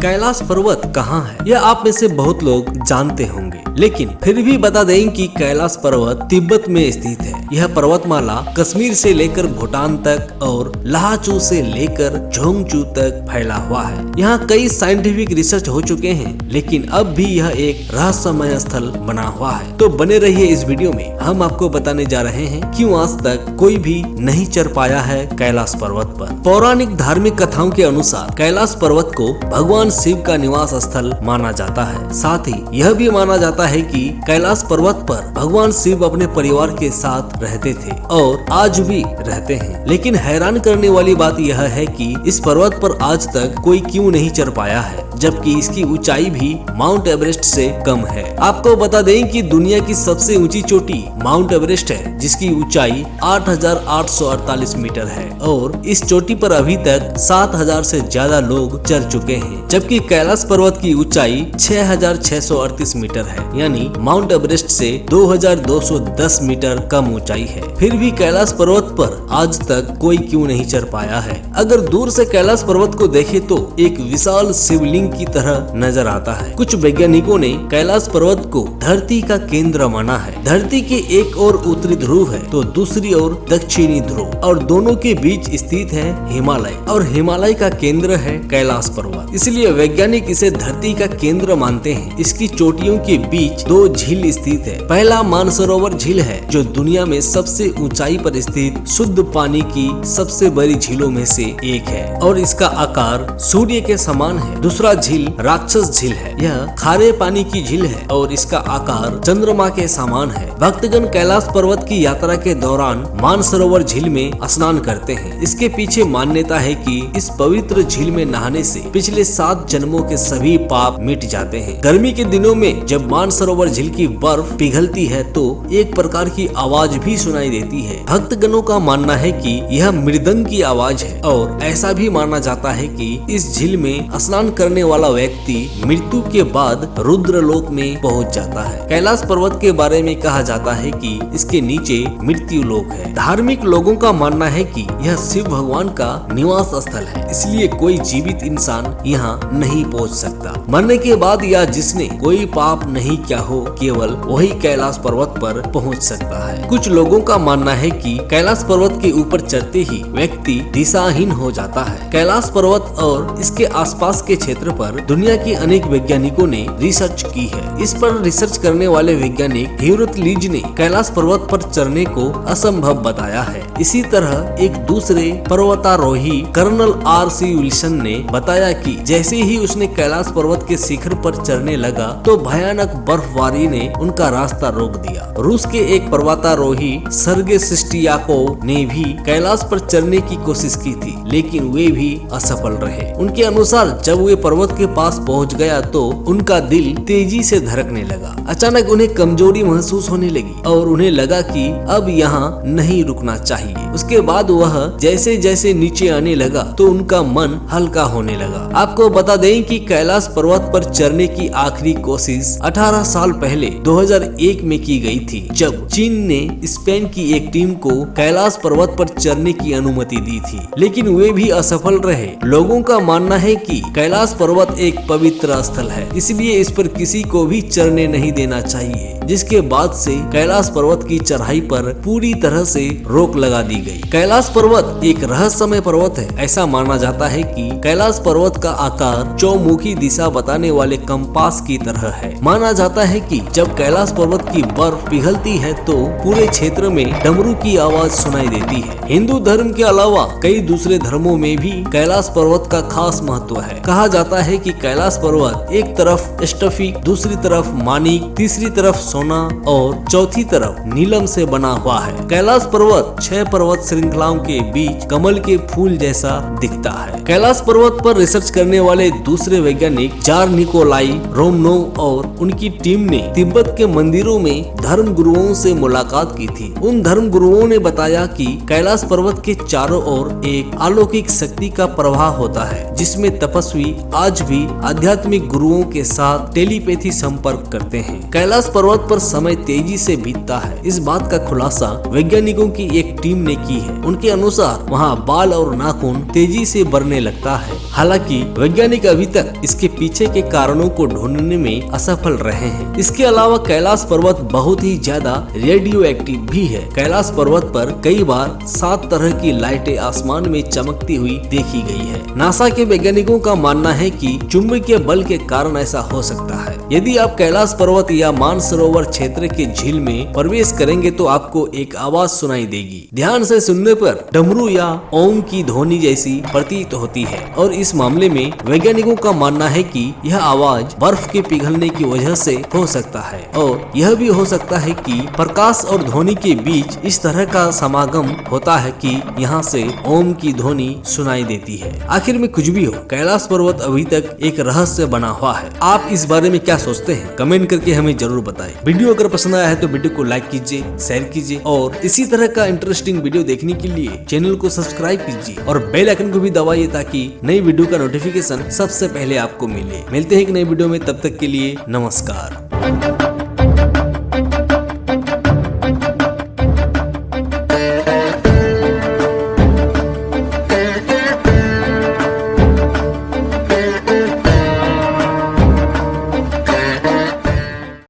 कैलाश पर्वत कहाँ है यह आप में से बहुत लोग जानते होंगे, लेकिन फिर भी बता दें कि कैलाश पर्वत तिब्बत में स्थित है। यह पर्वतमाला कश्मीर से लेकर भूटान तक और लाचू से लेकर झोंगचू तक फैला हुआ है। यहाँ कई साइंटिफिक रिसर्च हो चुके हैं, लेकिन अब भी यह एक रहस्यमय स्थल बना हुआ है। तो बने रहिए इस वीडियो में, हम आपको बताने जा रहे हैं क्यों आज तक कोई भी नहीं चढ़ पाया है कैलाश पर्वत पर। पौराणिक धार्मिक कथाओं के अनुसार कैलाश पर्वत को भगवान शिव का निवास स्थल माना जाता है। साथ ही यह भी माना जाता है कि कैलाश पर्वत पर भगवान शिव अपने परिवार के साथ रहते थे और आज भी रहते हैं। लेकिन हैरान करने वाली बात यह है कि इस पर्वत पर आज तक कोई क्यों नहीं चढ़ पाया है, जबकि इसकी ऊंचाई भी माउंट एवरेस्ट से कम है। आपको बता दें कि दुनिया की सबसे ऊंची चोटी माउंट एवरेस्ट है, जिसकी ऊंचाई 8,848 मीटर है और इस चोटी पर अभी तक 7,000 से ज्यादा लोग चढ़ चुके हैं, जबकि कैलाश पर्वत की ऊंचाई 6,638 मीटर है, यानी माउंट एवरेस्ट से 2,210 मीटर कम ऊंचाई है। फिर भी कैलाश पर्वत पर आज तक कोई क्यों नहीं चढ़ पाया है। अगर दूर से कैलाश पर्वत को देखे तो एक विशाल शिवलिंग की तरह नजर आता है। कुछ वैज्ञानिकों ने कैलाश पर्वत को धरती का केंद्र माना है। धरती के एक ओर उत्तरी ध्रुव है तो दूसरी ओर दक्षिणी ध्रुव, और दोनों के बीच स्थित है हिमालय, और हिमालय का केंद्र है कैलाश पर्वत। इसलिए वैज्ञानिक इसे धरती का केंद्र मानते हैं। इसकी चोटियों के बीच दो झील स्थित है। पहला मानसरोवर झील है, जो दुनिया में सबसे ऊंचाई पर स्थित शुद्ध पानी की सबसे बड़ी झीलों में से एक है और इसका आकार सूर्य के समान है। दूसरा झील राक्षस झील है। यह खारे पानी की झील है और इसका आकार चंद्रमा के समान है। भक्तगण कैलाश पर्वत की यात्रा के दौरान मानसरोवर झील में स्नान करते हैं। इसके पीछे मान्यता है कि इस पवित्र झील में नहाने से पिछले 7 जन्मों के सभी पाप मिट जाते हैं। गर्मी के दिनों में जब मानसरोवर झील की बर्फ पिघलती है तो एक प्रकार की आवाज भी सुनाई देती है। भक्तगणों का मानना है कि यह मृदंग की आवाज है और ऐसा भी माना जाता है कि इस झील में स्नान करने वाला व्यक्ति मृत्यु के बाद रुद्रलोक में पहुंच जाता है। कैलाश पर्वत के बारे में कहा जाता है कि इसके नीचे मृत्यु लोक है। धार्मिक लोगों का मानना है कि यह शिव भगवान का निवास स्थल है, इसलिए कोई जीवित इंसान यहाँ नहीं पहुँच सकता। मरने के बाद या जिसने कोई पाप नहीं किया हो, केवल वही कैलाश पर्वत पर पहुँच सकता है। कुछ लोगों का मानना है कि कैलाश पर्वत के ऊपर चढ़ते ही व्यक्ति दिशाहीन हो जाता है। कैलाश पर्वत और इसके आसपास के क्षेत्र पर दुनिया के अनेक वैज्ञानिकों ने रिसर्च की है। इस पर रिसर्च करने वाले वैज्ञानिक ह्यूरत लीज ने कैलाश पर्वत पर चढ़ने को असंभव बताया है। इसी तरह एक दूसरे पर्वतारोही कर्नल R.C. विल्सन ने बताया कि जैसे ही उसने कैलाश पर्वत के शिखर पर चढ़ने लगा तो भयानक बर्फबारी ने उनका रास्ता रोक दिया। रूस के एक पर्वतारोही सर्गे सिस्टियाकोव ने भी कैलाश पर चढ़ने की कोशिश की थी, लेकिन वे भी असफल रहे। उनके अनुसार जब वे पर्वत के पास पहुंच गया तो उनका दिल तेजी से धड़कने लगा। अचानक उन्हें कमजोरी महसूस होने लगी और उन्हें लगा कि अब यहाँ नहीं रुकना चाहिए। उसके बाद वह जैसे जैसे नीचे आने लगा तो उनका मन हल्का होने लगा। आपको बता दें कि कैलाश पर्वत पर चढ़ने की आखिरी कोशिश 18 साल पहले 2001 में की गई थी, जब चीन ने स्पेन की एक टीम को कैलाश पर्वत पर चढ़ने की अनुमति दी थी, लेकिन वे भी असफल रहे। लोगों का मानना है कि कैलाश पर्वत एक पवित्र स्थल है, इसलिए इस पर किसी को भी चढ़ने नहीं देना चाहिए, जिसके बाद से कैलाश पर्वत की चढ़ाई पर पूरी तरह से रोक लगा दी गई। कैलाश पर्वत एक रहस्यमय पर्वत है। ऐसा माना जाता है कि कैलाश पर्वत का आकार चौमुखी दिशा बताने वाले कंपास की तरह है। माना जाता है कि जब कैलाश पर्वत की बर्फ पिघलती है तो पूरे क्षेत्र में डमरू की आवाज सुनाई देती है। हिंदू धर्म के अलावा कई दूसरे धर्मों में भी कैलाश पर्वत का खास महत्व है। कहा जाता है कि कैलाश पर्वत एक तरफ स्टफिक, दूसरी तरफ मानिक, तीसरी तरफ सोना और चौथी तरफ नीलम से बना हुआ है। कैलाश पर्वत 6 पर्वत श्रृंखलाओं के बीच कमल के फूल जैसा दिखता है। कैलाश पर्वत पर रिसर्च करने वाले दूसरे वैज्ञानिक जार निकोलाई रोमनोव और उनकी टीम ने तिब्बत के मंदिरों में धर्म गुरुओं से मुलाकात की थी। उन धर्म गुरुओं ने बताया कि कैलाश पर्वत के चारों ओर एक अलौकिक शक्ति का प्रवाह होता है, जिसमें तपस्वी आज भी आध्यात्मिक गुरुओं के साथ टेलीपैथी संपर्क करते हैं। कैलाश पर्वत पर समय तेजी से बीतता है। इस बात का खुलासा वैज्ञानिकों की एक टीम ने की है। उनके अनुसार वहाँ बाल और नाखून तेजी से बढ़ने लगता है। हालांकि वैज्ञानिक वैज्ञानिक अभी तक इसके पीछे के कारणों को ढूंढने में असफल रहे हैं। इसके अलावा कैलाश पर्वत बहुत ही ज्यादा रेडियो एक्टिव भी है। कैलाश पर्वत पर कई बार 7 तरह की लाइटें आसमान में चमकती हुई देखी गई है। नासा के वैज्ञानिकों का मानना है कि चुंबकीय बल के कारण ऐसा हो सकता है। यदि आप कैलाश पर्वत या मानसरोवर क्षेत्र के झील में प्रवेश करेंगे तो आपको एक आवाज सुनाई देगी। ध्यान से सुनने पर डमरू या ओम की ध्वनि जैसी प्रतीत होती है और इस मामले में वैज्ञानिकों का मानना है कि यह आवाज बर्फ के पिघलने की वजह से हो सकता है और यह भी हो सकता है कि प्रकाश और ध्वनि के बीच इस तरह का समागम होता है कि यहाँ से ओम की ध्वनि सुनाई देती है। आखिर में कुछ भी हो, कैलाश पर्वत अभी तक एक रहस्य बना हुआ है। आप इस बारे में क्या सोचते हैं? कमेंट करके हमें जरूर बताएं। वीडियो अगर पसंद आया है तो वीडियो को लाइक कीजिए, शेयर कीजिए और इसी तरह का इंटरेस्टिंग वीडियो देखने के लिए चैनल को सब्सक्राइब कीजिए और बेल आइकन को भी दबाइए ताकि नई वीडियो का नोटिफिकेशन सबसे पहले आपको मिले। मिलते हैं एक नई वीडियो में, तब तक के लिए नमस्कार।